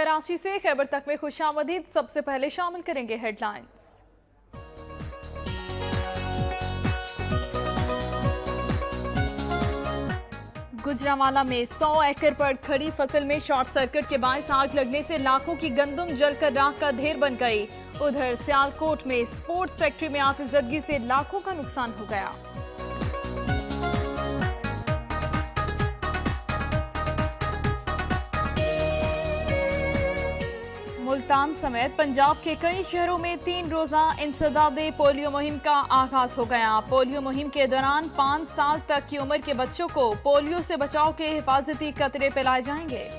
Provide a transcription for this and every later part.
कराची से खैबर तक में खुशामदीद। सबसे पहले शामिल करेंगे हेडलाइंस। गुजरांवाला में 100 एकड़ पर खड़ी फसल में शॉर्ट सर्किट के बायस आग लगने से लाखों की गंदम जलकर राख का ढेर बन गई। उधर सियालकोट में स्पोर्ट्स फैक्ट्री में आतिशबाजी से लाखों का नुकसान हो गया। मुल्तान समेत पंजाब के कई शहरों में 3 रोजा इंसदादे पोलियो मुहिम का आगाज हो गया। पोलियो मुहिम के दौरान 5 साल तक की उम्र के बच्चों को पोलियो से बचाव के हिफाजती कतरे पिलाए जाएंगे।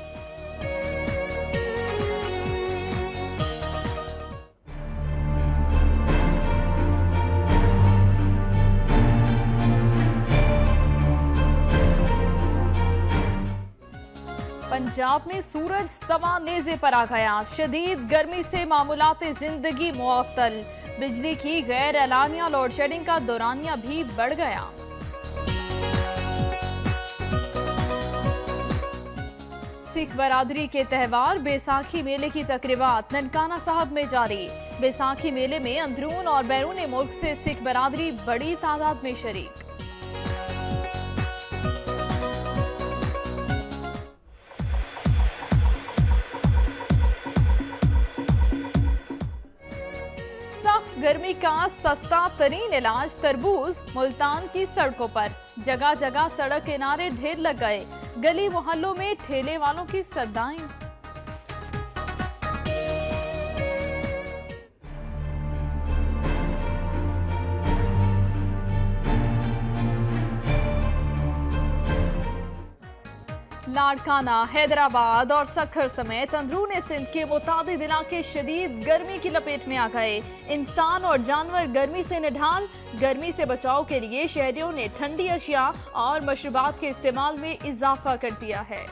पंजाब में सूरज सवा नेज़े पर आ गया। शदीद गर्मी से मामूलाते जिंदगी मुअत्तल। बिजली की गैर एलानिया लोड शेडिंग का दौरानिया भी बढ़ गया। सिख बरादरी के त्यौहार बैसाखी मेले की तकरीबात ननकाना साहब में जारी। बैसाखी मेले में अंदरून और बैरून मुल्क से सिख बरादरी बड़ी तादाद में शरीक। गर्मी का सस्ता तरीन इलाज तरबूज मुल्तान की सड़कों पर। जगह जगह सड़क किनारे ढेर लग गए। गली मोहल्लों में ठेले वालों की सद्दाएं। लाड़काना, हैदराबाद और सखर समेत अंदरूनी सिंध के मुतादिद इलाके शदीद गर्मी की लपेट में आ गए। इंसान और जानवर गर्मी से निढाल। गर्मी से बचाव के लिए शहरियों ने ठंडी अशिया और मशरूबात के इस्तेमाल में इजाफा कर दिया है।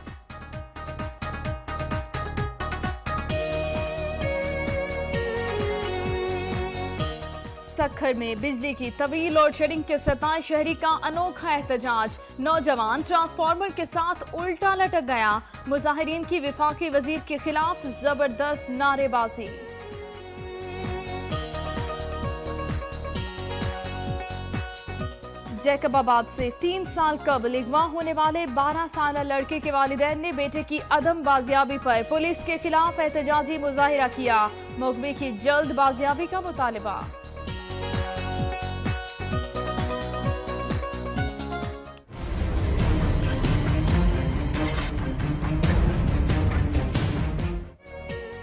सखर में बिजली की तवील लोड शेडिंग के सताए शहरी का अनोखा एहतजाज। नौजवान ट्रांसफार्मर के साथ उल्टा लटक गया। मुजाहिरीन की वफाकी वजीर के खिलाफ जबरदस्त नारेबाजी। जैकबाबाद से 3 साल कबल अगवा होने वाले 12 साल लड़के के वालिदैन ने बेटे की अदम बाजियाबी पर पुलिस के खिलाफ एहतजाजी मुजाहिरा किया। मुकबे की जल्द बाजियाबी का मुतालबा।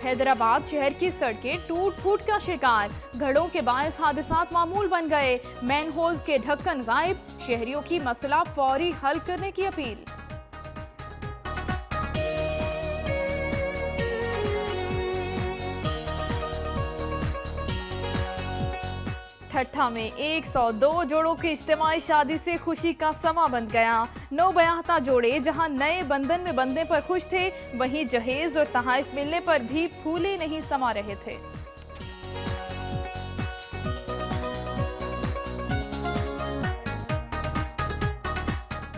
हैदराबाद शहर की सड़कें टूट फूट का शिकार। घड़ों के बायस हादसात मामूल बन गए। मैनहोल के ढक्कन गायब। शहरियों की मसला फौरी हल करने की अपील। ठट्ठा में 102 जोड़ों की इज्तिमाई शादी से खुशी का समा बन गया। 9 बयाहता जोड़े जहां नए बंधन में बंधने पर खुश थे, वहीं जहेज और तहाइफ मिलने पर भी फूले नहीं समा रहे थे।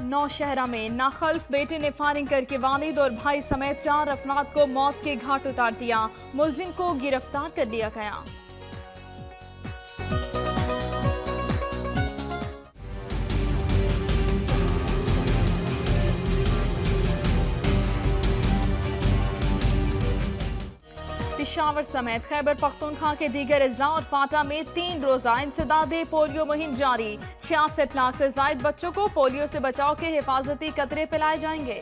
नौशहरा में नाखल्फ बेटे ने फायरिंग करके वालिद और भाई समेत 4 अफराद को मौत के घाट उतार दिया। मुलजिम को गिरफ्तार कर लिया गया। पेशावर समेत खैबर पख्तूनख्वा के दीगर अज़ला और फाटा में 3 रोजा इंसदादे पोलियो मुहिम जारी। 66 लाख से ज्यादा बच्चों को पोलियो से बचाव के हिफाजती कतरे पिलाए जाएंगे।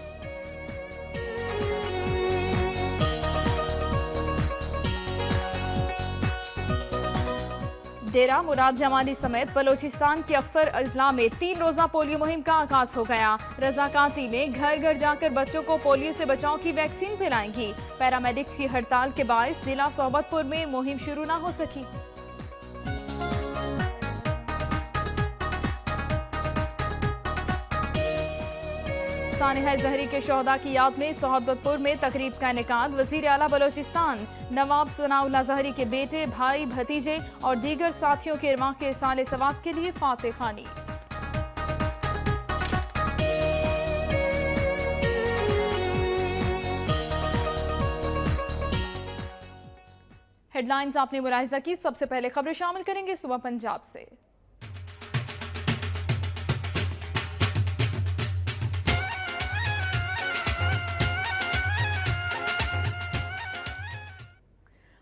डेरा मुराद जमानी समेत बलोचिस्तान के अख्तर अजला में 3 रोजा पोलियो मुहिम का आगाज हो गया। रजाकार टीमें घर घर जाकर बच्चों को पोलियो से बचाव की वैक्सीन पिलाएंगी। पैरामेडिक्स की हड़ताल के बायस जिला सोबतपुर में मुहिम शुरू न हो सकी। सानिहा जहरी के शोहदा की याद में सोहबतपुर में तकरीब का इनेकाद। वजीर आला बलोचिस्तान नवाब सनाउल्लाह जहरी के बेटे, भाई, भतीजे और दीगर साथियों के इरवाह के साले सवाब के लिए फाते खानी। हेडलाइंस आपने मुलाहिजा की। सबसे पहले खबरें शामिल करेंगे सुबह पंजाब से।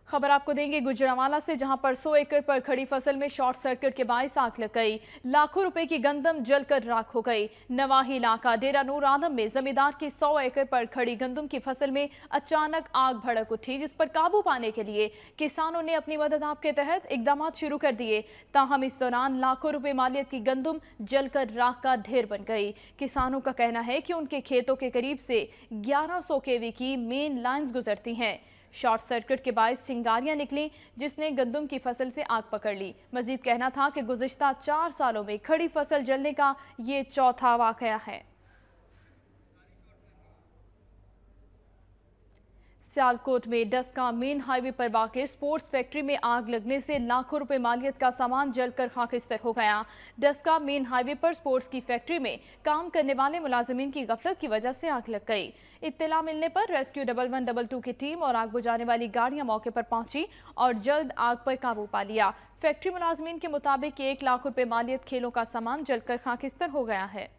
खबर आपको देंगे गुजरांवाला से, जहां पर 100 एकड़ पर खड़ी फसल में शॉर्ट सर्किट के बायस आग लग गई। लाखों रुपए की गंदम जलकर राख हो गई। नवाही इलाका डेरा नूर आलम में जमींदार की 100 एकड़ पर खड़ी गंदम की फसल में अचानक आग भड़क उठी, जिस पर काबू पाने के लिए किसानों ने अपनी मदद आप के तहत इकदाम शुरू कर दिए। ताहम इस दौरान लाखों रुपए मालियत की गंदम जलकर राख का ढेर बन गई। किसानों का कहना है कि उनके खेतों के करीब से 1100 केवी की मेन लाइन्स गुजरती हैं। शॉर्ट सर्किट के बायस चिंगारियां निकली, जिसने गंदम की फसल से आग पकड़ ली। मजीद कहना था कि गुज़िश्ता 4 सालों में खड़ी फसल जलने का ये चौथा वाकया है। सियालकोट में डस्का मेन हाईवे पर वाक़ स्पोर्ट्स फैक्ट्री में आग लगने से लाखों रुपए मालियत का सामान जलकर खाकिस्तर हो गया। डस्का मेन हाईवे पर स्पोर्ट्स की फैक्ट्री में काम करने वाले मुलाजिमीन की गफलत की वजह से आग लग गई। इत्तला मिलने पर रेस्क्यू 1112 की टीम और आग बुझाने वाली गाड़ियां मौके पर पहुंची और जल्द आग पर काबू पा लिया। फैक्ट्री मुलाजिमीन के मुताबिक 1 लाख रुपए मालियत खेलों का सामान जलकर खाकिस्तर हो गया है।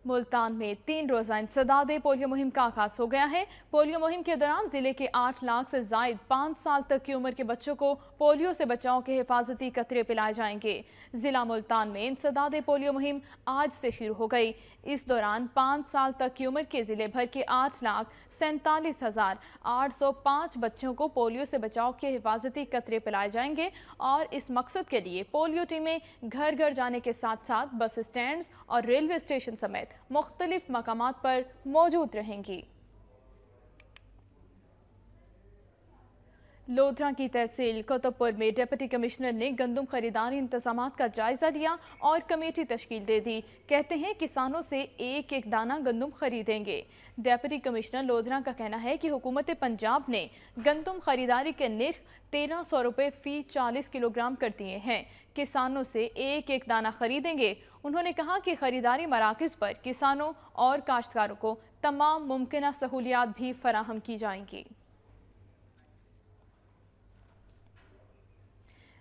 मुल्तान में 3 रोज़ा इंसदादे पोलियो मुहिम का आगाज हो गया है। पोलियो मुहिम के दौरान जिले के 8 लाख से जायद 5 साल तक की उम्र के बच्चों को पोलियो से बचाव के हिफाजती कतरे पिलाए जाएंगे। जिला मुल्तान में इंसदादे पोलियो मुहिम आज से शुरू हो गई। इस दौरान 5 साल तक की उम्र के जिले भर के 8,47,805 बच्चों को पोलियो से बचाव के हिफाजती कतरे पिलाए जाएंगे और इस मकसद के लिए पोलियो टीमें घर घर जाने के साथ साथ बस स्टैंड और रेलवे स्टेशन समेत मुख्तलिफ मकामात पर मौजूद रहेंगी। लोधरा की तहसील कुतुबपुर में डिप्टी कमिश्नर ने गंदम खरीदारी इंतजामात का जायजा लिया और कमेटी तश्कील दे दी। कहते हैं किसानों से एक एक दाना गंदम खरीदेंगे। डिप्टी कमिश्नर लोधरा का कहना है कि हुकूमत पंजाब ने गंदम खरीदारी के निर्ख 1300 रुपये फी 40 किलोग्राम कर दिए हैं। किसानों से एक एक दाना खरीदेंगे। उन्होंने कहा कि खरीदारी मराकज़ पर किसानों और काश्तकारों को तमाम मुमकिन सहूलियात भी फराहम की जाएंगी।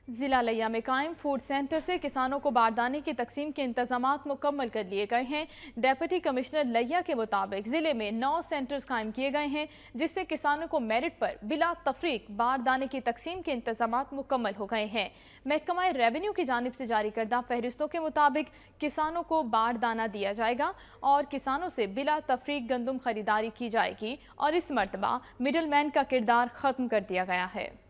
जिला लिया में कायम फूड सेंटर से किसानों को बारदाने की तकसीम के इंतजामात मुकम्मल कर लिए गए हैं। डिप्टी कमिश्नर लिया के मुताबिक जिले में 9 सेंटर्स कायम किए गए हैं, जिससे किसानों को मेरिट पर बिला तफरीक बारदाने की तकसीम के इंतजामात मुकम्मल हो गए हैं। महकमा रेवेन्यू की जानिब से जारी करदा फहरिस्तों के मुताबिक किसानों को बारदाना दिया जाएगा और किसानों से बिला तफरीक गंदम खरीदारी की जाएगी और इस मरतबा मिडल मैन का किरदार खत्म कर दिया गया है।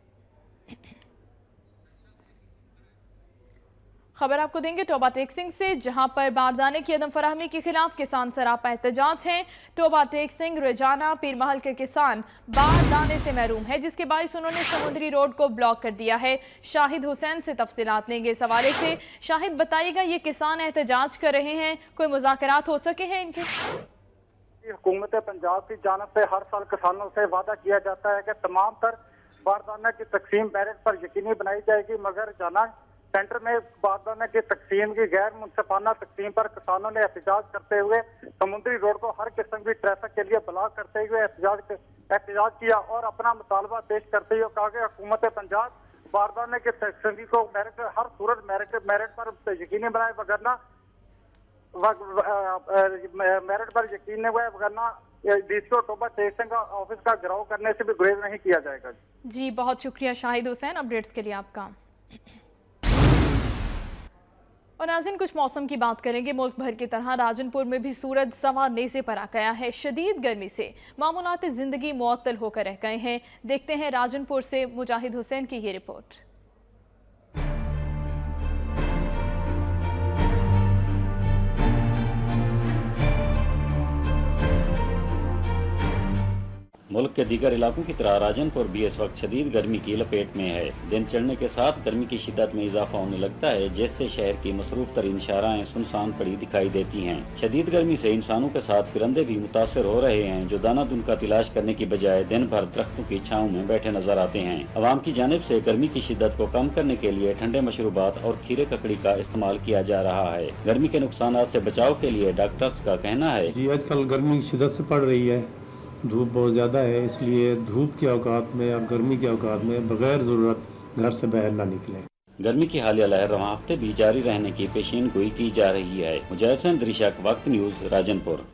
खबर आपको देंगे टोबा टेक्सिंग से, जहां पर बारदाने की अदम फराहमी के खिलाफ किसान सरापा एहतजाज हैं। टोबा टेक्सिंग रेजाना पीरमहल के किसान बारदाने से महरूम है, जिसके बायस उन्होंने समुद्री रोड को ब्लॉक कर दिया है। शाहिद हुसैन से तफसीलात लेंगे इस हवाले से। शाहिद, बताइएगा, ये किसान एहतजाज कर रहे हैं, कोई मुज़ाकरात हो सके हैं इनके? हुकूमत पंजाब की जानिब से हर साल किसानों से वादा किया जाता है कि तमाम तर बारदाना की तकसीम मेरिट पर यकीनी बनाई जाएगी, मगर जाना सेंटर में बारदाने की तकसीम की गैर मुनसिफाना तकसीम पर किसानों ने एहतजाज करते हुए समुद्री रोड को हर किस्म की ट्रैफिक के लिए ब्लॉक करते हुए एहतजाज किया और अपना मुतालबा पेश करते हुए कहा कि हुकूमत पंजाब बारदाने की तकसीम को मेरिट हर सूरत मेरिट पर यकीनी बनाए, वगरना मेरिट पर यकीन वगरना डीसीओ टोबा टेक्सिंग ऑफिस का घेराव करने से भी गुरेज नहीं किया जाएगा। जी, बहुत शुक्रिया शाहिद हुसैन अपडेट्स के लिए आपका। और नाज़रीन, कुछ मौसम की बात करेंगे। मुल्क भर की तरह राजनपुर में भी सूरज सवा नेज़े पर आ गया है। शदीद गर्मी से मामूलात ज़िंदगी मुअत्तल होकर रह गए हैं। देखते हैं राजनपुर से मुजाहिद हुसैन की ये रिपोर्ट। मुल्क के दीगर इलाकों की तरह राजनपुर भी इस वक्त शदीद गर्मी की लपेट में है। दिन चढ़ने के साथ गर्मी की शिद्दत में इजाफा होने लगता है, जिससे शहर की मसरूफ तरीन शाराएं सुनसान पड़ी दिखाई देती हैं। शदीद गर्मी से इंसानों के साथ परिंदे भी मुतासर हो रहे हैं, जो दाना दुन का तलाश करने की बजाय दिन भर दरख्तों की छाँव में बैठे नजर आते हैं। अवाम की जानिब से गर्मी की शिद्दत को कम करने के लिए ठंडे मशरूबात और खीरे ककड़ी का इस्तेमाल किया जा रहा है। गर्मी के नुकसान से बचाव के लिए डॉक्टर्स का कहना है जी आजकल गर्मी की शिद्दत से पड़ रही है, धूप बहुत ज़्यादा है, इसलिए धूप के औकात में और गर्मी के औकात में बग़ैर ज़रूरत घर से बाहर ना निकलें। गर्मी की हालिया लहर रवां हफ्ते भी जारी रहने की पेशीन गोई की जा रही है। मुजाहिद दृशक, वक्त न्यूज़, राजनपुर।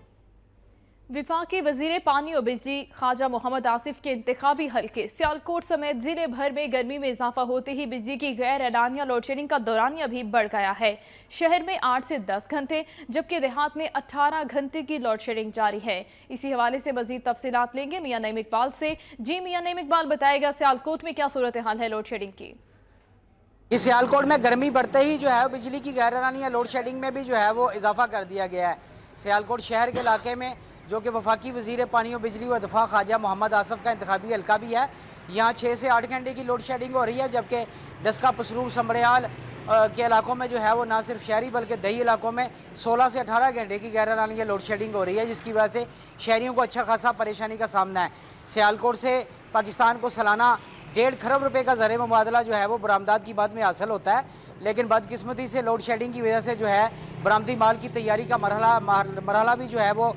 विफाकी वजीर पानी और बिजली ख्वाजा मोहम्मद आसिफ के इंतखाबी हल्के सियालकोट समेत जिले भर में गर्मी में इजाफा होते ही बिजली की गैर एलानिया लोड शेडिंग का दौरानिया भी बढ़ गया है। शहर में 8 से 10 घंटे जबकि देहात में 18 घंटे की लोड शेडिंग जारी है। इसी हवाले से मजीद तफसीलात लेंगे मियां नईम इकबाल से। जी मियां नईम इकबाल, बताएगा सियालकोट में क्या सूरत हाल है लोड शेडिंग की? इस सियालकोट में गर्मी बढ़ते ही जो है बिजली की गैर एलानिया लोड शेडिंग में भी जो है वो इजाफा कर दिया गया है। सियालकोट शहर के इलाके में जो कि वफाकी वजीर पानी और बिजली व दफा ख्वाजा मोहम्मद आसिफ का इंतखाबी हल्का भी है, यहाँ 6 से 8 घंटे की लोड शेडिंग हो रही है। जबकि डस्का, पसरूर, समड़ियाल के इलाकों में जो है वो ना सिर्फ शहरी बल्कि दही इलाकों में 16 से 18 घंटे की गैर एलानिया लोड शेडिंग हो रही है, जिसकी वजह से शहरियों को अच्छा खासा परेशानी का सामना है। सियालकोट से पाकिस्तान को सालाना 1.5 खरब रुपए का ज़र मुबादला जो है वो बरामदात की बात में हासिल होता है, लेकिन बदकिस्मती से लोड शेडिंग की वजह से जो है बरामदी माल की तैयारी का मरहला भी जो है वो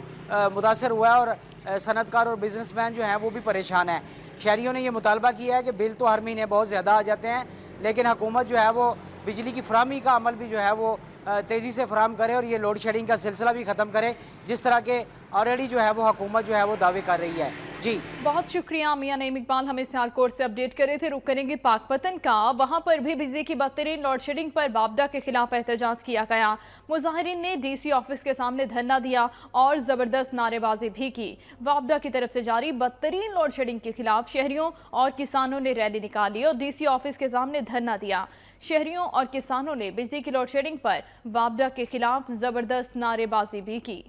मुतासर हुआ है और सनतकार और बिजनेसमैन जो हैं वो भी परेशान हैं। शहरियों ने ये मुतालबा किया है कि बिल तो हर महीने बहुत ज़्यादा आ जाते हैं, लेकिन हुकूमत जो है वो बिजली की फराहमी का अमल भी जो है वो तेज़ी से फराहम करे और ये लोड शेडिंग का सिलसिला भी ख़त्म करे, जिस तरह के ऑलरेडी जो है वो हुकूमत जो है वो दावे कर रही है। जी बहुत शुक्रिया मियां नईम इकबाल, हमें सियालकोट से अपडेट करे थे। रुक करेंगे पाकपतन का। वहां पर भी बिजली की बदतरीन लोड शेडिंग पर वापडा के खिलाफ एहतजाज किया गया। मुजाहिरीन ने डीसी ऑफिस के सामने धरना दिया और जबरदस्त नारेबाजी भी की। वापडा की तरफ से जारी बदतरीन लोड शेडिंग के खिलाफ शहरियों और किसानों ने रैली निकाली और डीसी ऑफिस के सामने धरना दिया। शहरियों और किसानों ने बिजली की लोड शेडिंग पर वापडा के खिलाफ जबरदस्त नारेबाजी भी की।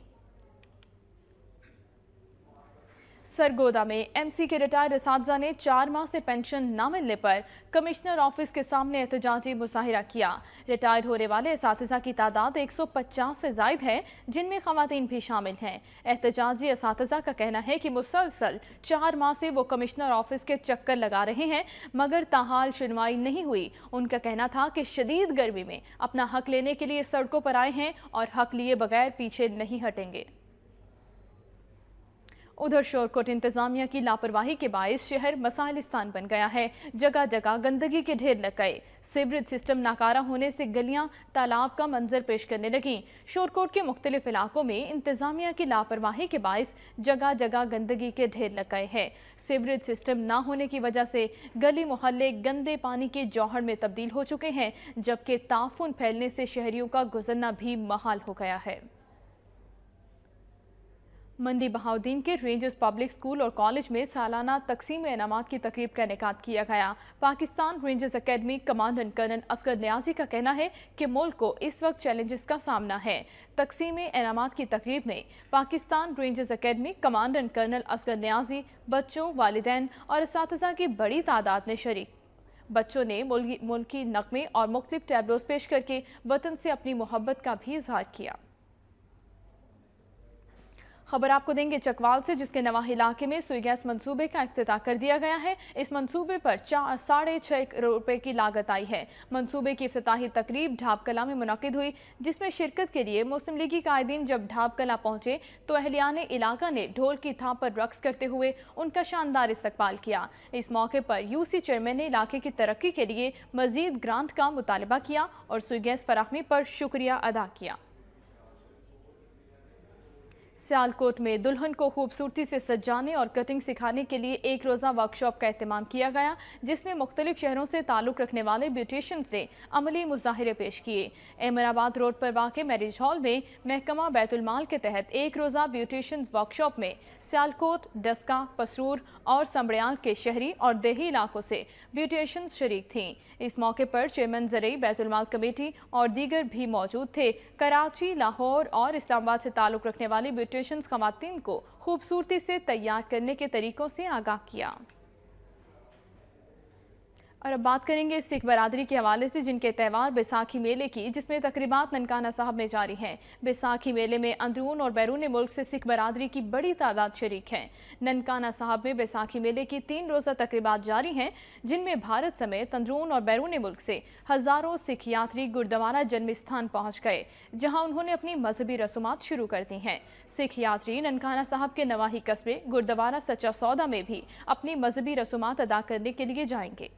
सरगोदा में एमसी के रिटायर्ड असातिज़ा ने 4 माह से पेंशन न मिलने पर कमिश्नर ऑफिस के सामने एहतजाजी मुजाहिरा किया। रिटायर्ड होने वाले असातिज़ा की तादाद 150 से ज़ायद है, जिनमें ख़वातीन भी शामिल हैं। एहतजाजी असातिज़ा का कहना है कि मुसलसल 4 माह से वो कमिश्नर ऑफिस के चक्कर लगा रहे हैं, मगर ताहाल सुनवाई नहीं हुई। उनका कहना था कि शदीद गर्मी में अपना हक लेने के लिए सड़कों पर आए हैं और हक लिए बगैर पीछे नहीं हटेंगे। उधर शोरकोट इंतजामिया की लापरवाही के बायस शहर मसाइलिस्तान बन गया है। जगह जगह गंदगी के ढेर लग गए। सीवरेज सिस्टम नाकारा होने से गलियां तालाब का मंजर पेश करने लगी। शोरकोट के मुख्तलिफ इलाकों में इंतजामिया की लापरवाही के बायस जगह जगह गंदगी के ढेर लग गए हैं। सीवरेज सिस्टम ना होने की वजह से गली मोहल्ले गंदे पानी के जौहर में तब्दील हो चुके हैं, जबकि ताफून फैलने से शहरियों का गुजरना भी महाल हो गया है। मंडी बहाउद्दीन के रेंजर्स पब्लिक स्कूल और कॉलेज में सालाना तकसीम इनामात की तकरीब का इनेकाद किया गया। Pakistan rangers academy commandant colonel Asghar Niazi का कहना है कि मुल्क को इस वक्त चैलेंजेस का सामना है। तकसीम इनामात की तकरीब में Pakistan rangers academy commandant colonel Asghar Niazi, बच्चों, वालिदैन और असातिज़ा की बड़ी तादाद में शरीक। बच्चों ने मुल्की नगमे और मुख्तलिफ टैबलोस पेश करके वतन से अपनी मोहब्बत का भी इजहार किया। खबर आपको देंगे चकवाल से, जिसके नवाही इलाके में सुई गैस मंसूबे का इफ्तिताह कर दिया गया है। इस मंसूबे पर 6.5 करोड़ रुपए की लागत आई है। मंसूबे की इफ्तिताही तकरीब ढाबकला में मुनक्किद हुई, जिसमें शिरकत के लिए मुस्लिम लीगी कायदीन जब ढाबकला पहुंचे तो अहलियाने इलाका ने ढोल की थाप पर रक्स करते हुए उनका शानदार इस्तकबाल किया। इस मौके पर यूसी चेयरमैन ने इलाके की तरक्की के लिए मजीद ग्रांट का मुतालबा किया और सुई गैस फराहमी पर शुक्रिया अदा किया। सियालकोट में दुल्हन को खूबसूरती से सजाने और कटिंग सिखाने के लिए एक रोज़ा वर्कशॉप का एहतमाम किया गया, जिसमें मुख्तलिफ शहरों से ताल्लुक़ रखने वाले ब्यूटिशियंस ने अमली मुजाहिरे पेश किए। एमराबाद रोड पर वाक़े मैरिज हॉल में महकमा बैतुल-माल के तहत एक रोज़ा ब्यूटिशियंस वर्कशॉप में सियालकोट, डस्का, पसरूर और समड़ियाल के शहरी और देही इलाकों से ब्यूटिशियंस शरीक थीं। इस मौके पर चेयरमैन ज़रई बैतुल-माल कमेटी और दीगर भी मौजूद थे। कराची, लाहौर और इस्लामाबाद से ताल्लुक़ रखने वाली ब्यूटिशियंस ख़वातीन को खूबसूरती से तैयार करने के तरीकों से आगाह किया। और अब बात करेंगे सिख बरादरी के हवाले से, जिनके त्यौहार बैसाखी मेले की, जिसमें तकरीबात ननकाना साहब में जारी हैं। बैसाखी मेले में अंदरून और बैरून मुल्क से सिख बरादरी की बड़ी तादाद शरीक है। ननकाना साहब में बैसाखी मेले की 3 रोज़ा तकरीबात जारी हैं, जिनमें भारत समेत अंदरून और बैरून मुल्क से हज़ारों सिख यात्री गुरुद्वारा जन्म स्थान पहुँच गए, जहाँ उन्होंने अपनी मजहबी रसूमात शुरू कर दी हैं। सिख यात्री ननकाना साहब के नवाही कस्बे गुरुद्वारा सच्चा सौदा में भी अपनी मजहबी रसूमात अदा करने के लिए जाएंगे।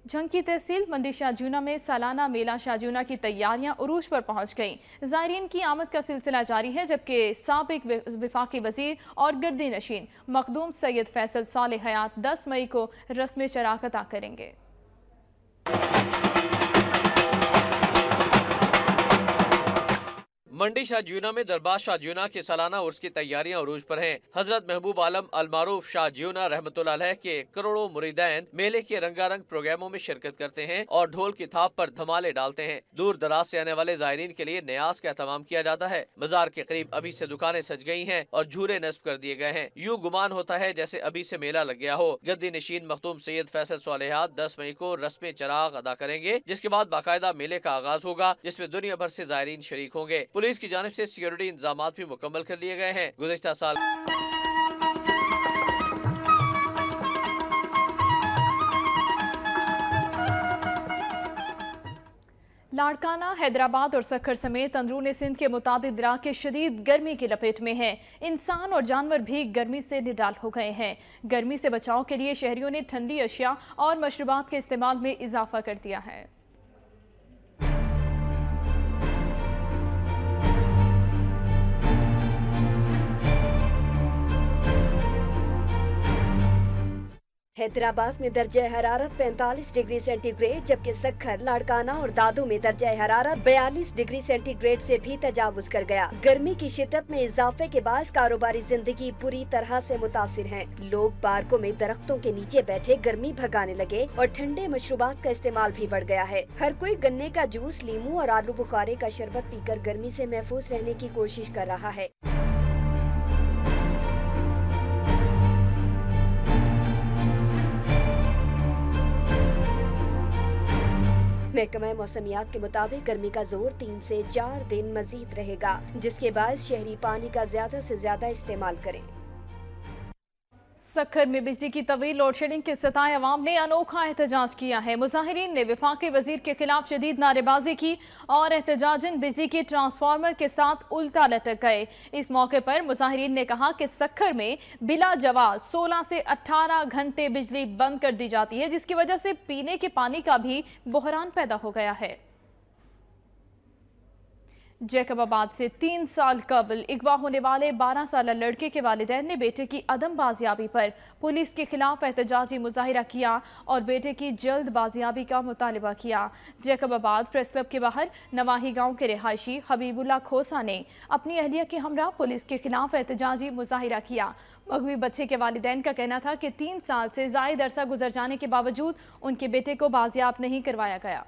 झंग की तहसील मंडी शाहजूना में सालाना मेला शाहजूना की तैयारियां उरूज पर पहुंच गईं। ज़ायरीन की आमद का सिलसिला जारी है, जबकि साबिक विफाकी वजीर और गर्दी नशीन मखदूम सैयद फैसल सालेह हयात 10 मई को रस्म चराग अदा करेंगे। मंडी शाहजूना में दरबार शाहजूना के सालाना उर्स की तैयारियां उरूज पर हैं। हजरत महबूब आलम अलमारूफ शाहजूना रहमतुल्लाह अलैह के करोड़ों मुरीदैन मेले के रंगारंग प्रोग्रामों में शिरकत करते हैं और ढोल की थाप पर धमाले डालते हैं। दूर दराज से आने वाले ज़ायरीन के लिए न्यास का एहतमाम किया जाता है। बाजार के करीब अभी से दुकानें सज गई हैं और झूले नस्ब कर दिए गए हैं। यूं गुमान होता है जैसे अभी से मेला लग गया हो। गद्दी नशीन मखदूम सैयद फैसल सालेह 10 मई को रस्म चराग अदा करेंगे, जिसके बाद बाकायदा मेले का आगाज होगा, जिसमें दुनिया भर से ज़ायरीन शरीक होंगे। पुलिस की जानिब से सिक्योरिटी इंतजाम भी मुकम्मल कर लिए गए हैं। गुज़िश्ता साल लाड़काना, हैदराबाद और सखर समेत अंदरूनी सिंध के मुतादिद इलाके शदीद गर्मी की लपेट में हैं। इंसान और जानवर भी गर्मी से निडाल हो गए हैं। गर्मी से बचाव के लिए शहरियों ने ठंडी अशिया और मशरूबात के इस्तेमाल में इजाफा कर दिया है। हैदराबाद में दर्जा हरारत 45 डिग्री सेंटीग्रेड, जबकि सखर, लाड़काना और दादू में दर्जा हरारत 42 डिग्री सेंटीग्रेड से भी तजावुज कर गया। गर्मी की शिद्दत में इजाफे के बाद कारोबारी जिंदगी बुरी तरह से मुतासिर है। लोग पार्कों में दरख्तों के नीचे बैठे गर्मी भगाने लगे और ठंडे मशरूबात का इस्तेमाल भी बढ़ गया है। हर कोई गन्ने का जूस, लीमू और आलू बुखारे का शरबत पीकर गर्मी से महफूज रहने की कोशिश कर रहा है। महकमा मौसमियात के मुताबिक गर्मी का जोर 3 से 4 दिन मजीद रहेगा, जिसके बाद शहरी पानी का ज्यादा से ज्यादा इस्तेमाल करें। सखर में बिजली की तवील लोड शेडिंग के सताए अवाम ने अनोखा एहतजाज किया है। मुजाहिरीन ने वफाकी वजीर के खिलाफ शदीद नारेबाजी की और एहतजाजन बिजली के ट्रांसफार्मर के साथ उल्टा लटक गए। इस मौके पर मुजाहिरीन ने कहा कि सखर में बिला जवाब 16 से 18 घंटे बिजली बंद कर दी जाती है, जिसकी वजह से पीने के पानी का भी बहरान पैदा हो गया है। जैकबाबाद से 3 साल कबल अगवा होने वाले 12 साल लड़के के वालिदैन ने बेटे की अदम बाजियाबी पर पुलिस के खिलाफ एहतजाजी मुजाहिरा किया और बेटे की जल्द बाजियाबी का मुतालबा किया। जैकबाबाद प्रेस क्लब के बाहर नवाही गांव के रिहायशी हबीबुल्ला खोसा ने अपनी अहलिया के हमरा पुलिस के खिलाफ एहतजाजी मुजाहिरा किया। मगवी बच्चे के वालिदैन का कहना था कि 3 साल से ज़ायद अरसा गुजर जाने के बावजूद उनके बेटे को बाजियाब नहीं करवाया गया।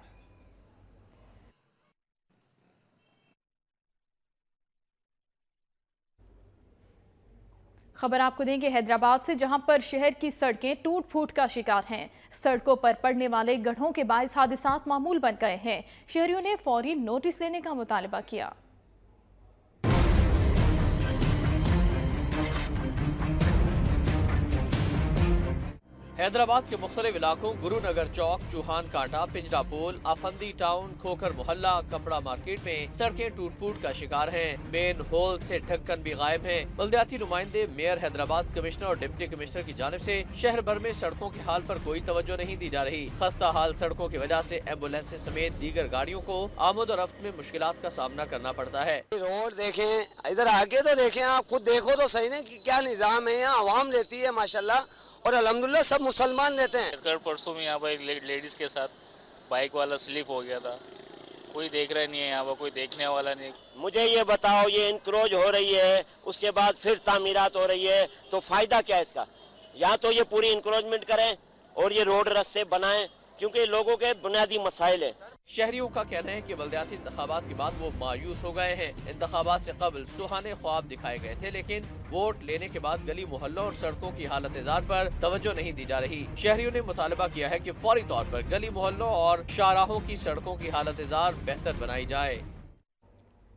खबर आपको देंगे हैदराबाद से, जहां पर शहर की सड़कें टूट फूट का शिकार हैं। सड़कों पर पड़ने वाले गड्ढों के बायस हादसात मामूल बन गए हैं। शहरियों ने फौरी नोटिस लेने का मुतालबा किया। हैदराबाद के मुख्तलिफ इलाकों गुरुनगर चौक, चूहान कांटा, पिंजरा पोल, आफंदी टाउन, खोखर मोहल्ला, कपड़ा मार्केट में सड़कें टूट फूट का शिकार हैं। मेन होल से ढक्कन भी गायब हैं। बल्दियाती नुमाइंदे, मेयर हैदराबाद, कमिश्नर और डिप्टी कमिश्नर की जानिब से शहर भर में सड़कों के हाल पर कोई तवज्जो नहीं दी जा रही। खस्ता हाल सड़कों की वजह से एम्बुलेंस समेत दीगर गाड़ियों को आमद और रफ्त में मुश्किलात का सामना करना पड़ता है। रोड देखें, इधर आगे तो देखें, आप खुद देखो तो सही नहीं कि क्या निजाम है। यहाँ आवाम लेती है माशाल्लाह, और अल्हम्दुलिल्लाह सब मुसलमान लेते हैं। कल परसों में यहाँ पर एक लेडीज के साथ बाइक वाला स्लिप हो गया था। कोई देख रहा नहीं है, यहाँ पर कोई देखने वाला नहीं। मुझे ये बताओ, ये इंक्रोज हो रही है, उसके बाद फिर तामीरात हो रही है, तो फायदा क्या है इसका? या तो ये पूरी इंक्रोचमेंट करें और ये रोड रास्ते बनाएं, क्योंकि लोगों के बुनियादी मसाइल है। शहरियों का कहना है कि बल्दियाती इंतखाबात के बाद वो मायूस हो गए हैं। इंतखाबात से कबल सुहाने ख्वाब दिखाए गए थे, लेकिन वोट लेने के बाद गली मोहल्लों और सड़कों की हालत-ए-जार पर तवज्जो नहीं दी जा रही। शहरियों ने मुतालबा किया है कि फौरी तौर पर गली मोहल्लों और शाहराहों की सड़कों की हालत-ए-जार बेहतर बनाई जाए।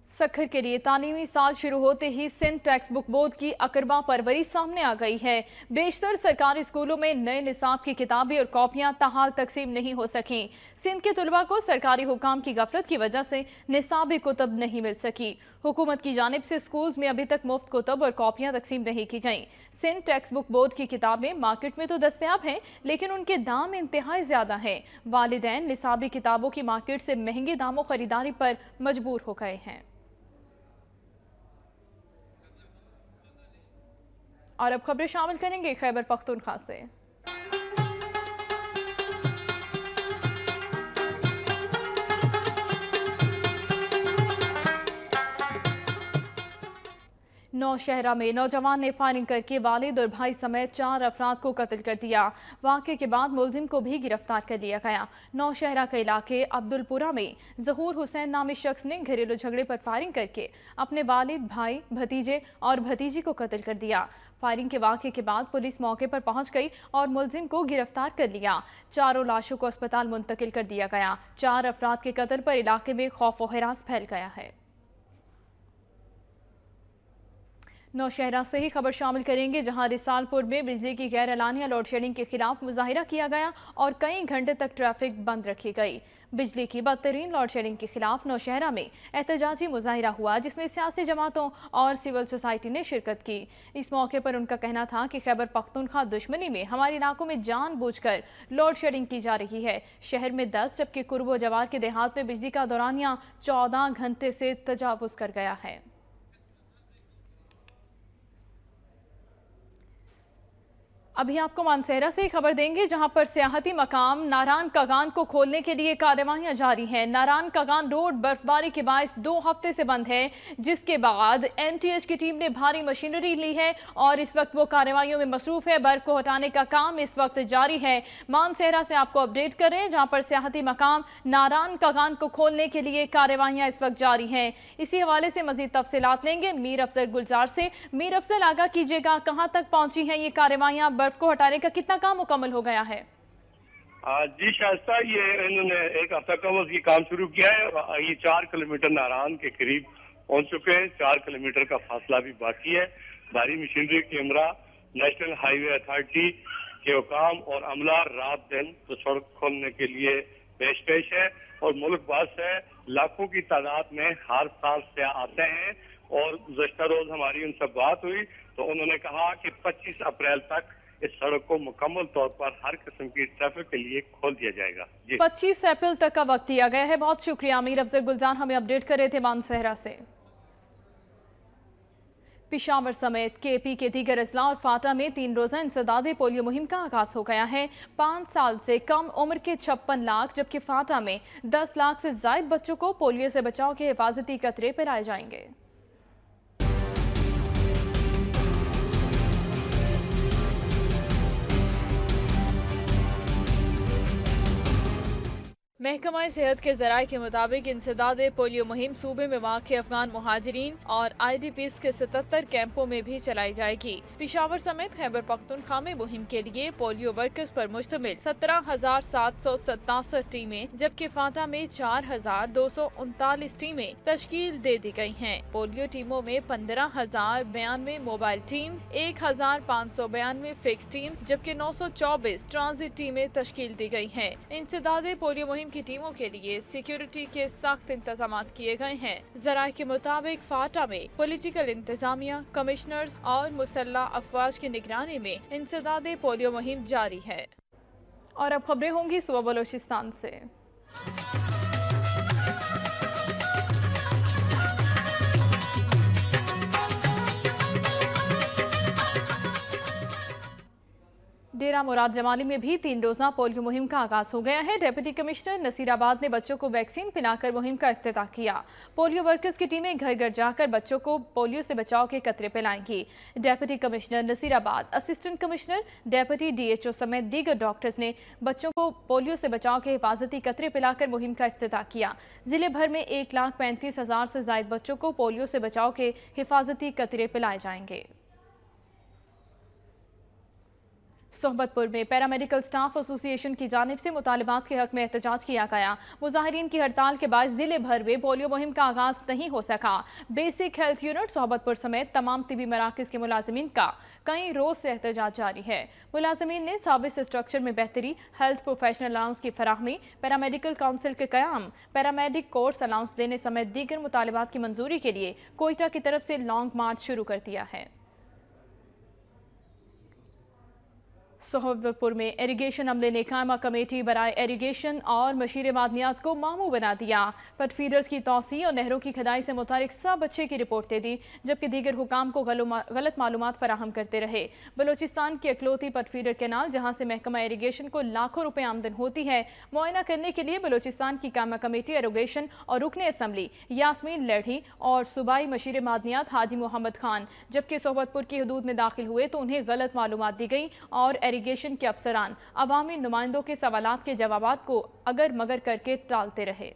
सखर के लिए तालीमी साल शुरू होते ही सिंध टेक्स्ट बुक बोर्ड की अकरबा परवरी सामने आ गई है। बेशतर सरकारी स्कूलों में नए निसाब की किताबें और कॉपियां ताहाल तकसीम नहीं हो सकी। सिंध के तलबा को सरकारी हुकाम की गफलत की वजह से निसाबी कुतब नहीं मिल सकी। हुकूमत की जानिब से स्कूल्स में अभी तक मुफ्त कुतब और कॉपियां तकसीम नहीं की गईं। सिंध टेक्स्ट बुक बोर्ड की किताबें मार्केट में तो दस्तयाब हैं, लेकिन उनके दाम इंतहाई ज्यादा हैं। वालिदैन निसाबी किताबों की मार्केट से महंगे दामों खरीदारी पर मजबूर हो गए हैं। और अब खबरें शामिल करेंगे खैबर पख्तूनख्वा से। नौशहरा में नौजवान ने फायरिंग करके वालिद और भाई समेत 4 अफराद को कत्ल कर दिया। वाक़े के बाद मुलजिम को भी गिरफ्तार कर लिया गया। नौशहरा के इलाके अब्दुलपुरा में ज़हूर हुसैन नामी शख्स ने घरेलू झगड़े पर फायरिंग करके अपने वालिद, भाई, भतीजे और भतीजी को कत्ल कर दिया। फायरिंग के वाक़े के बाद पुलिस मौके पर पहुंच गई और मुलजिम को गिरफ्तार कर लिया। चारों लाशों को अस्पताल मुंतकिल कर दिया गया। 4 अफराद के कत्ल पर इलाके में खौफ व हिरास फैल गया है। नौशहरा से ही खबर शामिल करेंगे, जहां रिसालपुर में बिजली की गैर एलानिया लोड शेडिंग के खिलाफ मुजाहिरा किया गया और कई घंटे तक ट्रैफिक बंद रखी गई। बिजली की बदतरीन लोड शेडिंग के खिलाफ नौशहरा में एहतजाजी मुजाहिरा हुआ, जिसमें सियासी जमातों और सिविल सोसाइटी ने शिरकत की। इस मौके पर उनका कहना था कि खैबर पख्तूनख्वा दुश्मनी में हमारे इलाकों में जानबूझकर लोड शेडिंग की जा रही है। शहर में 10 जबकि कुर्ब जवार के देहात में बिजली का दौरानिया 14 घंटे से तजावुज कर गया है। अभी आपको मानसहरा से खबर देंगे, जहां पर सियाहती मकाम नारान कागान को खोलने के लिए कार्रवाइयां जारी हैं। नारान कागान रोड बर्फबारी के बायस 2 हफ्ते से बंद है, जिसके बाद एनटीएच की टीम ने भारी मशीनरी ली है और इस वक्त वो कार्रवाइयों में मसरूफ है। बर्फ को हटाने का काम इस वक्त जारी है। मानसहरा से आपको अपडेट कर रहे हैं, जहां पर सियाहती मकाम नारान कागान को खोलने के लिए कार्रवाइयां इस वक्त जारी हैं। इसी हवाले से मजीद तफसीलात लेंगे मीर अफजल गुलजार से। मीर अफजल, आगाह कीजिएगा, कहां तक पहुंची हैं ये कार्रवाइयां? बर्फ को हटाने का कितना काम मुकम्मल हो गया है? जी शाइस्ता, ये इन्होंने 1 हफ्ता कम ये काम शुरू किया है। ये 4 किलोमीटर नारान के करीब पहुंच चुके हैं। 4 किलोमीटर का फासला भी बाकी है। भारी machinery, camera, national highway authority के हुकाम और अमला रात दिन तो सड़क खोलने के लिए पेश है और मुल्क भर से लाखों की तादाद में हर साल से आते हैं। और गुज़श्ता रोज हमारी उनसे बात हुई तो उन्होंने कहा कि 25 अप्रैल तक इस सड़क को मुकम्मल तौर पर हर किस्म की ट्रैफिक के लिए खोल दिया जाएगा। 25 अप्रैल तक का वक्त दिया गया है। बहुत शुक्रिया मीर अफजल गुलजार, हमें अपडेट कर रहे थे मानसहरा से। पेशावर समेत केपी के दीगर अजला और फाटा में 3 रोजा इंसदादे पोलियो मुहिम का आगाज हो गया है। 5 साल से कम उम्र के 56 लाख जबकि फाटा में 10 लाख से ज्यादा बच्चों को पोलियो से बचाव के हिफाजती कतरे पिलाए जाएंगे। महकमा सेहत के जराये के मुताबिक इंसदादे पोलियो मुहिम सूबे में वाक़े अफगान मुहाजिरीन और IDPs के 77 कैंपों में भी चलाई जाएगी। पेशावर समेत खैबर पख्तूनख्वा में मुहिम के लिए पोलियो वर्कर्स पर मुश्तमिल 17,767 टीमें जबकि फाटा में 4,239 टीमें तश्कील दे दी गई हैं। पोलियो टीमों में 15,092 मोबाइल टीम, 1,592 फिक्स टीम जबकि 924 ट्रांजिट टीमें तश्कील दी गई हैं। इंसदादे पोलियो मुहिम की टीमों के लिए सिक्योरिटी के सख्त इंतजाम किए गए हैं। जराये के मुताबिक फाटा में पॉलिटिकल इंतजामिया, कमिश्नर्स और मुसल्लह अफवाज की निगरानी में इंसदादे पोलियो मुहिम जारी है। और अब खबरें होंगी सूबा बलोचिस्तान से। डेरा जिला मुराद जमाली में भी 3 रोजा पोलियो मुहिम का आगाज हो गया है। डिप्टी कमिश्नर नसीराबाद ने बच्चों को वैक्सीन पिलाकर मुहिम का इफ्तिताह किया। पोलियो वर्कर्स की टीमें घर घर जाकर बच्चों को पोलियो से बचाव के कतरे पिलाएंगी। Deputy commissioner Nasirabad, assistant commissioner, deputy DHO समेत दीगर डॉक्टर्स ने बच्चों को पोलियो से बचाव के हिफाजती कतरे पिलाकर मुहिम का इफ्तिताह किया। जिले भर में 1,35,000 से ज्यादा बच्चों को पोलियो से बचाव के हिफाजती कतरे पिलाए जाएंगे। सोहबतपुर में पैरामेडिकल स्टाफ एसोसिएशन की जानिब से मुतालिबात के हक में एहतजाज किया गया। मुजाहिरीन की हड़ताल के बाद जिले भर में पोलियो मुहिम का आगाज नहीं हो सका। बेसिक हेल्थ यूनिट सोहबतपुर समेत तमाम तिबी मराकज के मुलाजमीन का कई रोज से एहतजाज जारी है। मुलाजमीन ने सर्विस स्ट्रक्चर में बेहतरी, हेल्थ प्रोफेशनल अलाउंस की फराहमी, पैरामेडिकल काउंसिल के कयाम, पैरामेडिक कोर्स अलाउंस देने समेत दीगर मुतालिबात की मंजूरी के लिए कोयटा की तरफ से लॉन्ग मार्च शुरू कर दिया है। सोहबतपुर में इरिगेशन अमले ने कायमा कमेटी बराए इरिगेशन और मशीर मादनियात को मामू बना दिया। पट फीडर्स की तौसी और नहरों की खदाई से मुतालिक सब अच्छे की रिपोर्ट दे दी, जबकि दीगर हुकाम को गलत मालूमात फराहम करते रहे। बलोचिस्तान की अकलौती पट फीडर कैनाल, जहां से महकमा इरिगेशन को लाखों रुपए आमदन होती है, मुआयना करने के लिए बलोचिस्तान की कायमा कमेटी इरिगेशन और रुकने असम्बली यास्मीन लढ़ी और सूबाई मशीर मादनियात हाजी मोहम्मद खान जबकि सोहबतपुर की हदूद में दाखिल हुए तो उन्हें गलत मालूमात दी गई और इरिगेशन के अफसरान अवामी नुमाइंदों के सवालात के जवाबात को अगर मगर करके टालते रहे।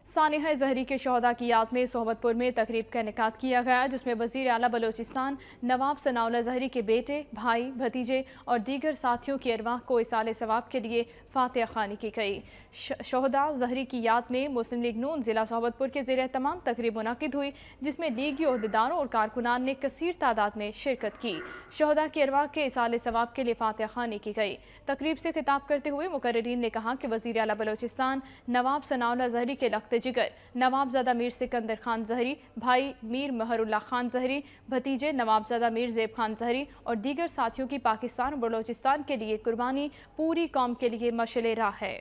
सानिहा जहरी के शहदा की याद में सोहबतपुर में तकरीब का इनेकाद किया गया, जिसमें वज़ीर आला बलोचिस्तान नवाब सनाउल्लाह जहरी के बेटे, भाई, भतीजे और दीगर साथियों की अरवाह को इसाले सवाब के लिए फातिहा खानी की गई। शहदा जहरी की याद में मुस्लिम लीग नून जिला सोहबतपुर के ज़ेरे तमाम तकरीब मुनाकिद हुई, जिसमें लीगी ओहदेदारों और कारकुनान ने कसीर तादाद में शिरकत की। शहदा की अरवाह के इसाले सवाब के लिए फातिहा खानी की गई। तकरीब से खिताब करते हुए मुकर्रिरीन ने कहा कि वज़ीर आला बलोचिस्तान नवाब सनाउल्लाह जहरी के लख्त जिगर नवाबजादा मीर सिकंदर खान जहरी, भाई मीर महरुल्लाह खान जहरी, भतीजे नवाबजादा मीर ज़ेब खान जहरी और दीगर साथियों की पाकिस्तान और बलोचिस्तान के लिए कुर्बानी पूरी कौम के लिए मशअले राह है।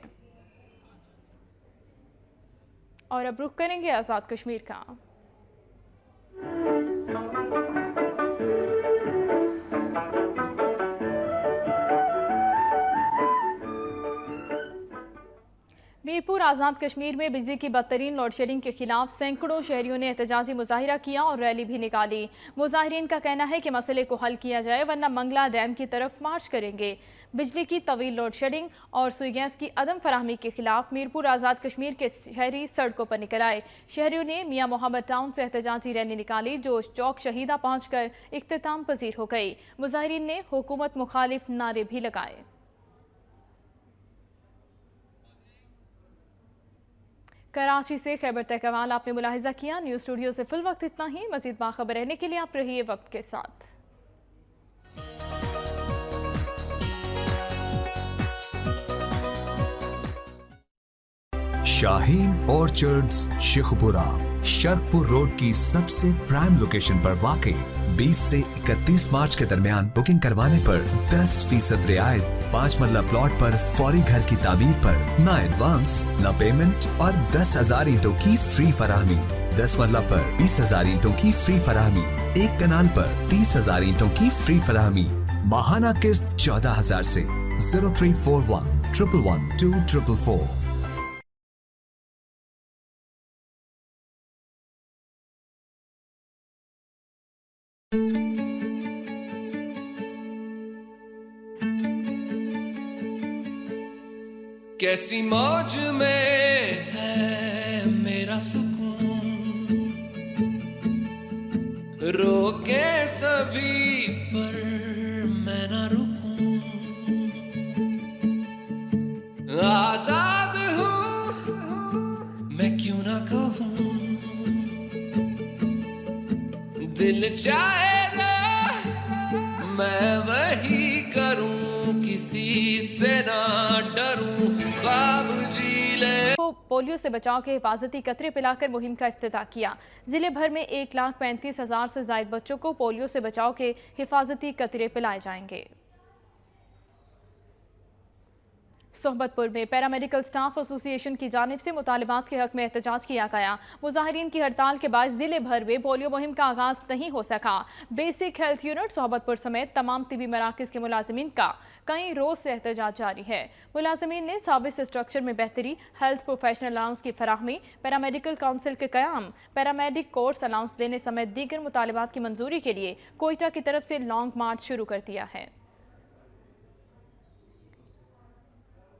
और अब रुख करेंगे आज़ाद कश्मीर का। मीरपुर आज़ाद कश्मीर में बिजली की बदतरीन लोड शेडिंग के खिलाफ सैकड़ों शहरियों ने एहतजाजी मुजाहिरा किया और रैली भी निकाली। मुजाहिरीन का कहना है कि मसले को हल किया जाए वरना मंगला डैम की तरफ मार्च करेंगे। बिजली की तवील लोड शेडिंग और सुई गैस की अदम फराहमी के खिलाफ मीरपुर आज़ाद कश्मीर के शहरी सड़कों पर निकल आए। शहरियों ने मियाँ मोहम्मद टाउन से एहतजाजी रैली निकाली जो चौक शहीदा पहुंचकर इख्तिताम पजीर हो गई। मुजाहिरीन ने हुकूमत मुखालिफ नारे भी लगाए। कराची से खैबर तहकवाल आपने मुलाहिजा किया। न्यूज़ स्टूडियो से फिल वक्त इतना ही। मज़ीद बाखबर रहने के लिए आप रहिए वक्त के साथ। शाहीन ऑर्चर्ड्स शिखपुरा शरकपुर रोड की सबसे प्राइम लोकेशन पर वाक़ई 20 से 31 मार्च के दरमियान बुकिंग करवाने पर 10% रियायत, 5 मरला प्लॉट पर फौरी घर की तामीर पर ना एडवांस ना पेमेंट और 10,000 ईंटों की फ्री फराहमी। 10 मरला पर 20,000 ईंटों की फ्री फराहमी, 1 कनाल पर 30,000 ईंटों की फ्री फराहमी। माहाना किस्त 14,000 से 0341 111 2444। कैसी मौज में है मेरा सुकून, रोके सभी पर मैं ना रुकूं। आजाद हूँ मैं क्यों ना कहूँ, दिल चाहेगा मैं वही करूँ, किसी से ना डरूं, ख्वाब जी ले। पोलियो से बचाव के हिफाजती कतरे पिलाकर मुहिम का इफ्तिताह किया। जिले भर में 1,35,000 से ज्यादा बच्चों को पोलियो से बचाव के हिफाजती कतरे पिलाए जाएंगे। सोहबतपुर में पैरामेडिकल स्टाफ एसोसिएशन की जानिब से मुतालिबात के हक में एहतजाज किया गया। मुजाहिरीन की हड़ताल के बाद जिले भर में पोलियो मुहिम का आगाज नहीं हो सका। बेसिक हेल्थ यूनिट सोहबतपुर समेत तमाम तिबी मराकज के मुलाजिमीन का कई रोज से एहतजाज जारी है। मुलाजिमीन ने साबित स्ट्रक्चर में बेहतरी, हेल्थ प्रोफेशनल अलाउंस की फराहमी, पैरामेडिकल काउंसिल के कयाम, पैरामेडिक कोर्स अलाउंस देने समेत दीगर मुतालिबात की मंजूरी के लिए कोयटा की तरफ से लॉन्ग मार्च शुरू कर दिया है।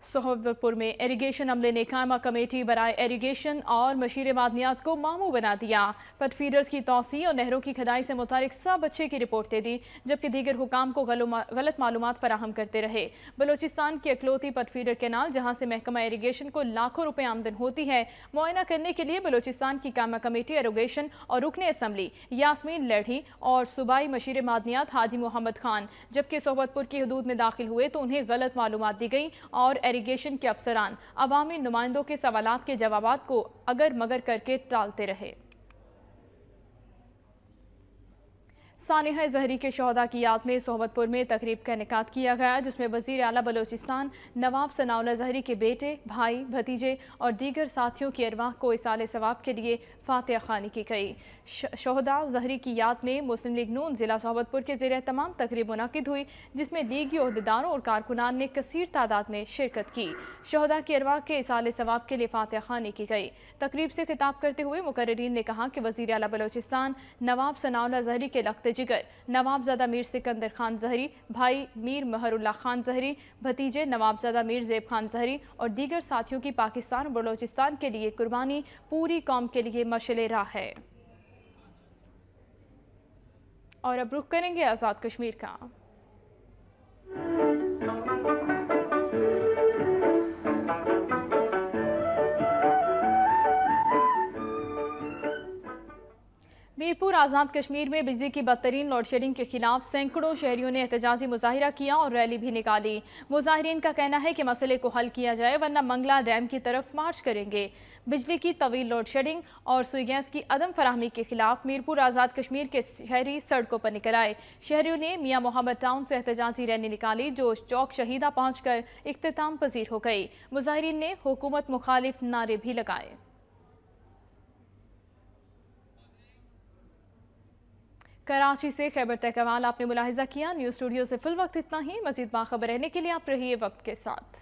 सोहबतपुर में इरिगेशन अमले ने कायमा कमेटी बराए इरिगेशन और मशीर मादनियात को मामू बना दिया। पट फीडर्स की तौसी और नहरों की खदाई से मुतालिक सब अच्छे की रिपोर्ट दे दी, जबकि दीगर हुकाम को गलत मालूमात फराहम करते रहे। बलोचिस्तान की अकलौती पट फीडर कैनाल, जहां से महकमा इरिगेशन को लाखों रुपए आमदन होती है, मुआयना करने के लिए बलोचिस्तान की कायमा कमेटी इरिगेशन और रुकने असम्बली यास्मीन लढ़ी और सूबाई मशीर मादनियात हाजी मोहम्मद खान जबकि सोहबतपुर की हदूद में दाखिल हुए तो उन्हें गलत मालूमात दी गई और इरिगेशन के अफसरान अवामी नुमाइंदों के सवालात के जवाबात को अगर मगर करके टालते रहे। सानिहा जहरी के शोहदा की याद में सोहबतपुर में तकरीब का इनेकाद किया गया, जिसमें वज़ीर आला बलोचिस्तान नवाब सनाउल्लाह जहरी के बेटे, भाई, भतीजे और दीगर साथियों की अरवाह को इसाले सवाब के लिए फातिहा ख़्वानी की गई। शोहदा जहरी की याद में मुस्लिम लीग नून ज़िला सोहबतपुर के ज़रिए तमाम तकरीब मुनाकिद हुई, जिसमें लीगी ओहदेदारों और कारकुनान ने कसीर तादाद में शिरकत की। शोहदा की अरवाह के इसाले सवाब के लिए फातिहा ख़्वानी की गई। तकरीब से खिताब करते हुए मुकर्रिरीन ने कहा कि वज़ीर आला बलोचिस्तान नवाब सनाउल्लाह जहरी के लख्त जिगर नवाबजादा मीर सिकंदर खान जहरी, भाई मीर महरुल्लाह खान जहरी, भतीजे नवाबजादा मीर ज़ेब खान जहरी और दीगर साथियों की पाकिस्तान और बलोचिस्तान के लिए कुर्बानी पूरी कौम के लिए मशअल राह है। और अब रुख करेंगे आज़ाद कश्मीर का। मीरपुर आज़ाद कश्मीर में बिजली की बदतरीन लोड शेडिंग के खिलाफ सैकड़ों शहरियों ने एहतजाजी मुजाहिरा किया और रैली भी निकाली। मुजाहिरीन का कहना है कि मसले को हल किया जाए वरना मंगला डैम की तरफ मार्च करेंगे। बिजली की तवील लोड शेडिंग और सुई गैस की अदम फराहमी के खिलाफ मीरपुर आज़ाद कश्मीर के शहरी सड़कों पर निकल आए। शहरियों ने मियाँ मोहम्मद टाउन से एहतजाजी रैली निकाली जो चौक शहीदा पहुँचकर इख्तिताम पजीर हो गई। मुजाहिरीन ने हुकूमत मुखालिफ नारे भी लगाए। कराची से खैबर तहकवाल आपने मुलाहिजा किया। न्यूज़ स्टूडियो से फिल वक्त इतना ही। मज़ीद बाखबर रहने के लिए आप रहिए वक्त के साथ।